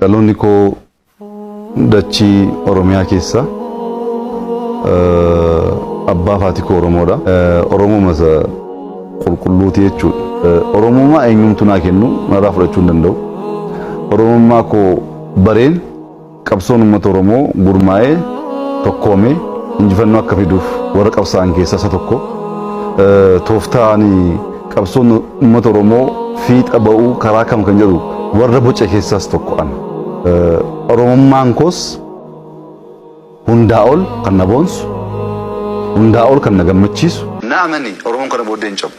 Dhaloonni koo dachii Oromiyaa keessa abbaa fi haati koo Oromoodha. Oromoo masa qulqulluuti jechuudha. Oromummaa eenyumtu naa kennu narraa fudhachuu hin danda'u. Oromummaa koo bareen qabsoon uummata Oromoo gurmaa'ee tokkoomee injifannoo akka fiduuf warra qabsaa'an keessaa isa tokko. Tooftaani qabsoon uummata Oromoo fiixa ba'uu karaa kam kan jedhu warra boca keessaas tokko ana. Oromummaan koos hundaa ol kan na boonsu, hundaa ol kan na gammachiisu. Naamani Oromoon kana booddee hin cabu.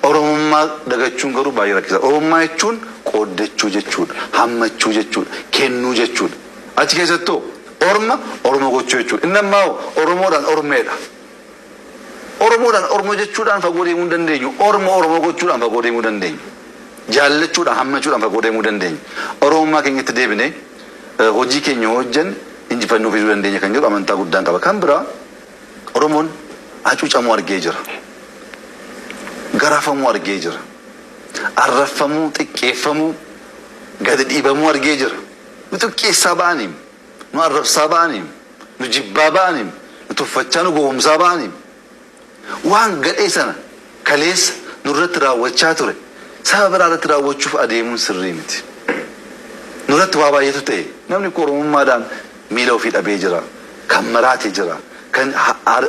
Oromummaa dagachuun garuu baay'ee rakkisaa. Oromummaa jechuun qooddachuu jechuudha, hammachuu jechuudha, kennuu jechuudha. Achi keessattuu Oromoo gochuu jechuudha. Inni ammaa Oromoodhaan Ormeedha. Oromoodhaan Oromoo jechuudhaan fagoo deemuu hin dandeenyu. Oromoo gochuudhaan fagoo deemuu dandeenya. Jaallachuudhaan hammachuudhaan fagoo deemuu dandeenya. Oromummaa keenyatti deebinee hojii keenya hojjan injifannoo fiduu dandeenya kan jedhu amantaa guddaan qaba. Kan biraa Oromoon hacuucamuu argee jira. Garaafamuu argee jira. Arrafamuu, xiqqeeffamuu, gadi dhiibamuu argee jira. Nu xiqqeessaa ba'aniim, nu arrabsaa ba'aniim, nu jibbaa ba'aniim, nu tuffachaa nu gowwomsaa ba'aniim. Waan gadhee sana kaleessa nurratti raawwachaa ture. Saba biraa irratti raawwachuuf adeemuun sirrii miti. Nurratti waa baay'eetu ta'e. Namni koo Oromummaadhaan miila ofii dhabee jira. Kan maraatee jira. Kan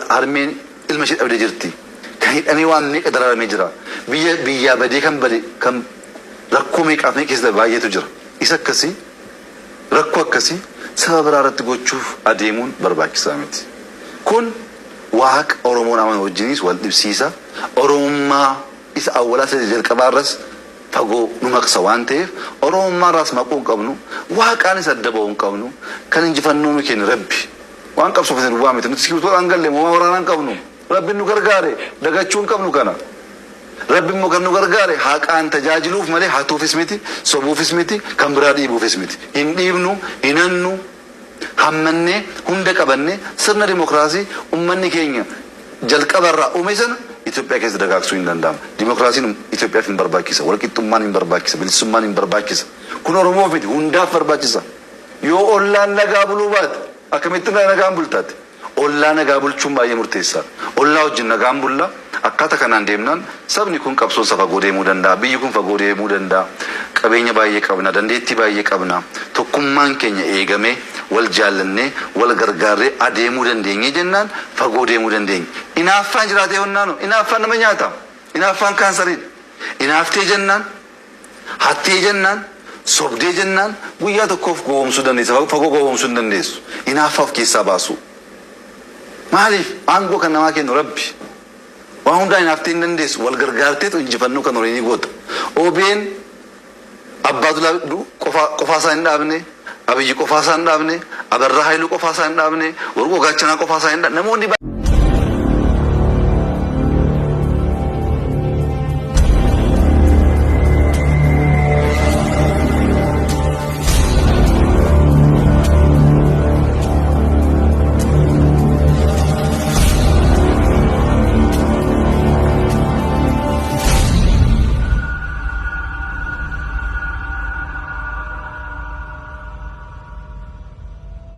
harmeen ilma ishee dhabdee jirti. Kan hidhamee waan meeqa dararamee jira. Biyyaa badee kan bade kan rakkoo meeqaaf meeqa keessa baay'eetu jira. Isa akkasii rakkoo akkasii saba biraa irratti gochuuf adeemuun barbaachisaa miti. Kun waaqa Oromoon amanu wajjinis wal dhibsiisa. Oromummaa isa awwalaa isa jalqabaarras fagoo nu maqsa waan ta'eef Oromummaarraas maquu hin qabnu, waaqaanis adda ba'uu hin qabnu. Kan injifannoo nu kennu Rabbi. Waan qabsoof isin duwwaa miti. Nuti sibiiltoodhaan galle moo waraanaan qabnu. Rabbiin nu gargaare dagachuu hin qabnu kana. Rabbiin immoo kan nu gargaare haqaan tajaajiluuf malee hatuufis miti, sobuufis miti, kan biraa dhiibuufis miti. Hin dhiibnu, hin hannu, hammannee hunda qabannee sirna dimokiraasii uummanni keenya jalqabarraa uume sana Itoophiyaa keessa dagaagsuu hin danda'amu. Dimokiraasiin Itoophiyaaf hin barbaachisa. Walqixxummaan hin barbaachisa. Bilisummaan hin barbaachisa. Kun Oromoof miti hundaaf barbaachisa. Yoo ollaan nagaa buluu baate akkamitti nagaan bultaate? Ollaa nagaa bulchuun baay'ee murteessaadha. Ollaa wajjin nagaan bulla. Akkaataa kanaan deemnaan sabni kun qabsoon fagoo deemuu danda'a. Biyyi kun fagoo deemuu danda'a. Qabeenya baay'ee qabna. Dandeettii baay'ee qabna. Tokkummaan keenya eegamee wal jaallannee wal gargaarree adeemuu dandeenye jennaan fagoo deemuu dandeenya. Inaaffaan jiraatee honnaanu inaaffaan nama nyaata. Inaaffaan kaansariidha. Inaaftee jennaan hattee jennaan sobdee jennaan guyyaa tokkoof gowwoomsuu dandeessa. Fagoo gowwoomsuu hin dandeessu. Inaaffaaf keessaa baasu. Maaliif aangoo kan namaa kennu Rabbi. Waan hundaa inaaftee hin dandeessu wal gargaarteetu injifannoo kan horii ni goota. OBN Abbaatu qofaasaa hin dhaabne. Abiyyi qofaasaa hin dhaabne, Abarraa Haayiluu qofaasaa hin dhaabne, Warqoo Gaachanaa qofaasaa hin dhaabne. Namoonni